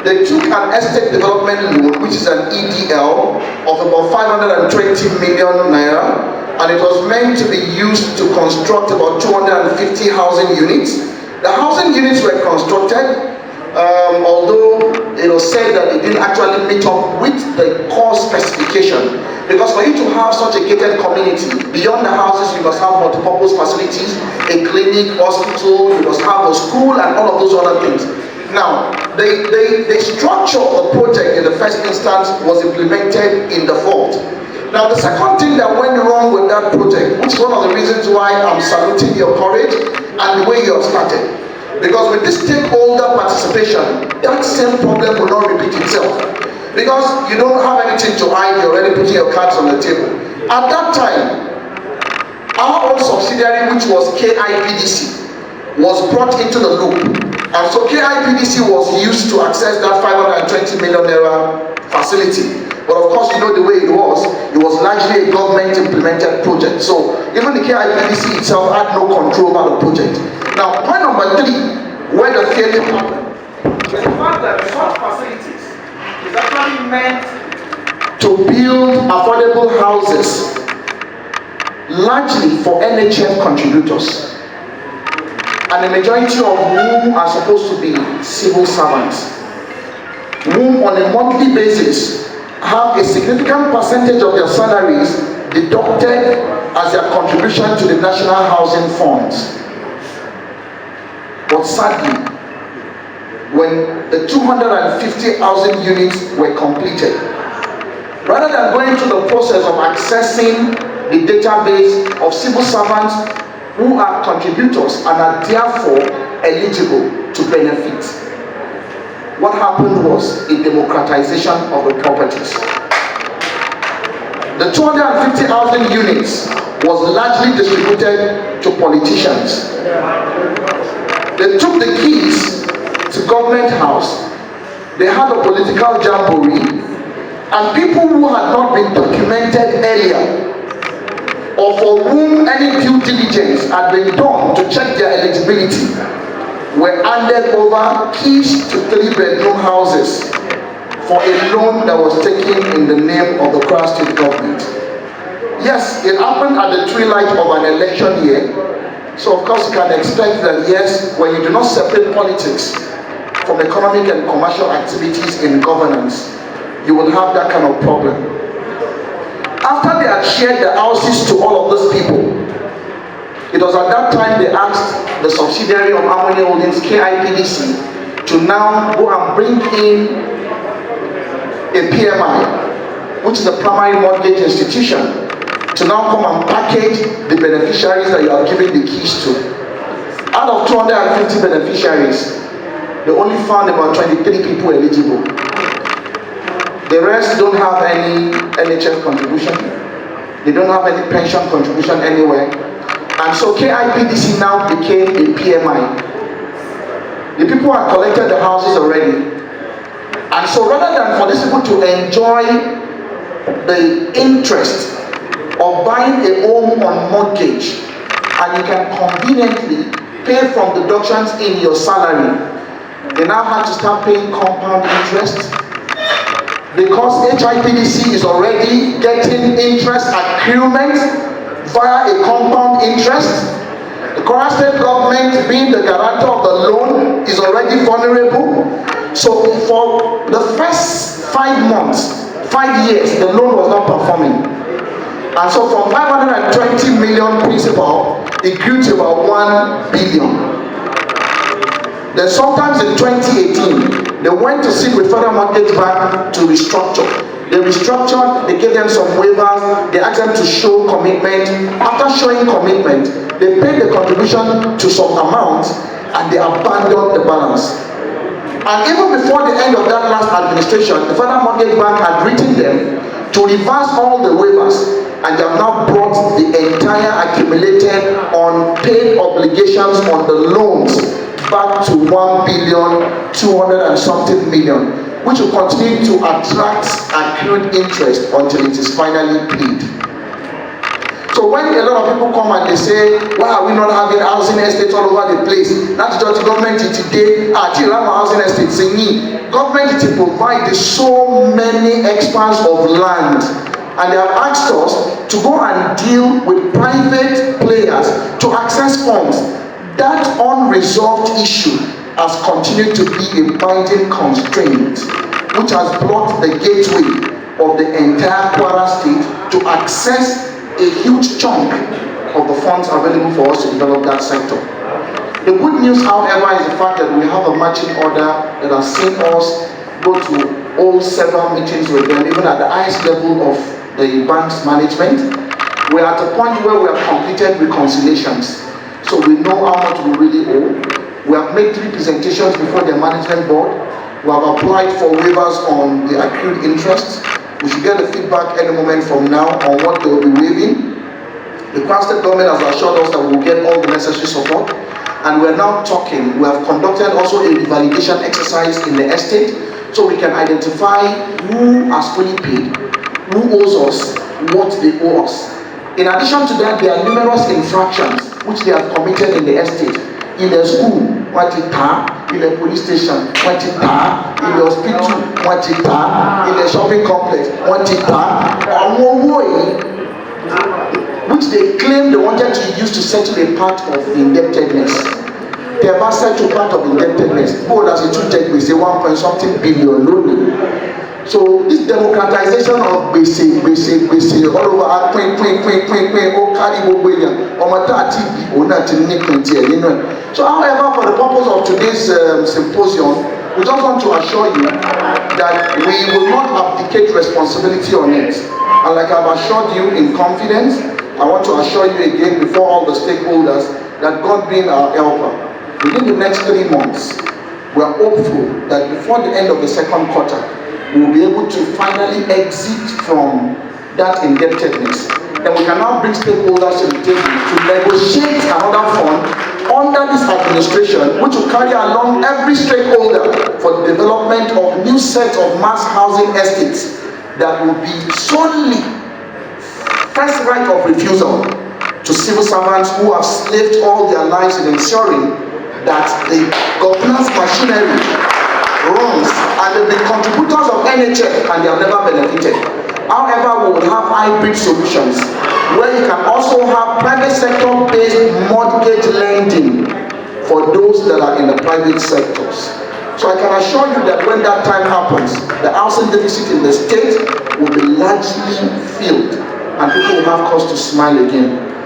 They took an estate development loan, which is an EDL, of about 520 million naira, and it was meant to be used to construct about 250 housing units. The housing units were constructed, although it was said that it didn't actually meet up with the core specification. Because for you to have such a gated community, beyond the houses, you must have multipurpose facilities, a clinic, hospital, you must have a school, and all of those other things. Now, the structure of the project in the first instance was implemented in default. Now, the second thing that went wrong with that project, which is one of the reasons why I'm saluting your courage and the way you have started. Because with this stakeholder participation, that same problem will not repeat itself. Because you don't have anything to hide, you're already putting your cards on the table. At that time, our own subsidiary, which was KIBDC, was brought into the loop. And so KIBDC was used to access that 520 million naira facility. But of course, you know the way it was largely a government implemented project. So even the KIBDC itself had no control over the project. Now, point number 3, where the failure happened, is the fact that such facilities is actually meant to build affordable houses, largely for NHF contributors, and the majority of whom are supposed to be civil servants, whom on a monthly basis have a significant percentage of their salaries deducted as their contribution to the National Housing Funds. But sadly, when the 250 housing units were completed, rather than going through the process of accessing the database of civil servants who are contributors and are therefore eligible to benefit, what happened was a democratization of the properties. The 250 housing units was largely distributed to politicians. They took the keys to government house, they had a political jamboree, and people who had not been documented earlier, or for whom any due diligence had been done to check their eligibility, were handed over keys to 3-bedroom houses for a loan that was taken in the name of the Kwara State government. Yes, it happened at the twilight of an election year, so of course you can expect that, yes, when you do not separate politics from economic and commercial activities in governance, you will have that kind of problem. After they had shared the houses to all of those people, it was at that time they asked the subsidiary of Harmony Holdings, KIBDC, to now go and bring in a PMI, which is a primary mortgage institution, to now come and package the beneficiaries that you are giving the keys to. Out of 250 beneficiaries, they only found about 23 people eligible. The rest don't have any NHF contribution. They don't have any pension contribution anywhere. And so KIBDC now became a PMI. The people had collected the houses already. And so rather than for these people to enjoy the interest of buying a home on mortgage, and you can conveniently pay from deductions in your salary, they now have to start paying compound interest. Because HIPDC is already getting interest accruement via a compound interest, the Kwara State government, being the guarantor of the loan, is already vulnerable. So for the first 5 years, the loan was not performing. And so from 520 million principal, it grew to about 1 billion. Then sometimes in 2018, they went to sit with Federal Mortgage Bank to restructure. They restructured, they gave them some waivers, they asked them to show commitment. After showing commitment, they paid the contribution to some amount and they abandoned the balance. And even before the end of that last administration, the Federal Mortgage Bank had written them to reverse all the waivers, and they have now brought the entire accumulated unpaid obligations on the loans back to 1,200 and something million, which will continue to attract accrued interest until it is finally paid. So when a lot of people come and they say, why are we not having housing estates all over the place? That's just government today. Housing estates. Government to provide so many expanse of land, and they have asked us to go and deal with private players to access funds. That unresolved issue has continued to be a binding constraint, which has blocked the gateway of the entire Kwara state to access a huge chunk of the funds available for us to develop that sector. The good news, however, is the fact that we have a matching order that has seen us go to all several meetings with them, even at the highest level of the bank's management. We are at a point where we have completed reconciliations, so we know how much we really owe. We have made 3 presentations before the management board. We have applied for waivers on the accrued interest. We should get the feedback any moment from now on what they will be waiving. The Kwara State government has assured us that we will get all the necessary support, and we are now talking. We have conducted also a revalidation exercise in the estate, so we can identify who has fully paid, who owes us, what they owe us. In addition to that, there are numerous infractions which they have committed in the estate. In the school, what it in the police station, what it in the hospital, what it in the shopping complex, what it which they claim they wanted to use to settle a part of the indebtedness. They have settled part of indebtedness. Oh, that's a 2 we say 1 point something billion loan. So this democratization of BC all over So however, for the purpose of today's symposium, we just want to assure you that we will not abdicate responsibility on it. And like I've assured you in confidence, I want to assure you again before all the stakeholders that God being our helper, within the next 3 months, we are hopeful that before the end of the 2nd quarter, we will be able to finally exit from that indebtedness. Then we can now bring stakeholders to the table to negotiate another fund under this administration, which will carry along every stakeholder for the development of new sets of mass housing estates that will be solely first right of refusal to civil servants who have slaved all their lives in ensuring that the governance machinery runs, and they've been contributors of NHF and they have never benefited. However, we will have hybrid solutions where you can also have private sector based mortgage lending for those that are in the private sectors. So I can assure you that when that time happens, the housing deficit in the state will be largely filled and people will have cause to smile again.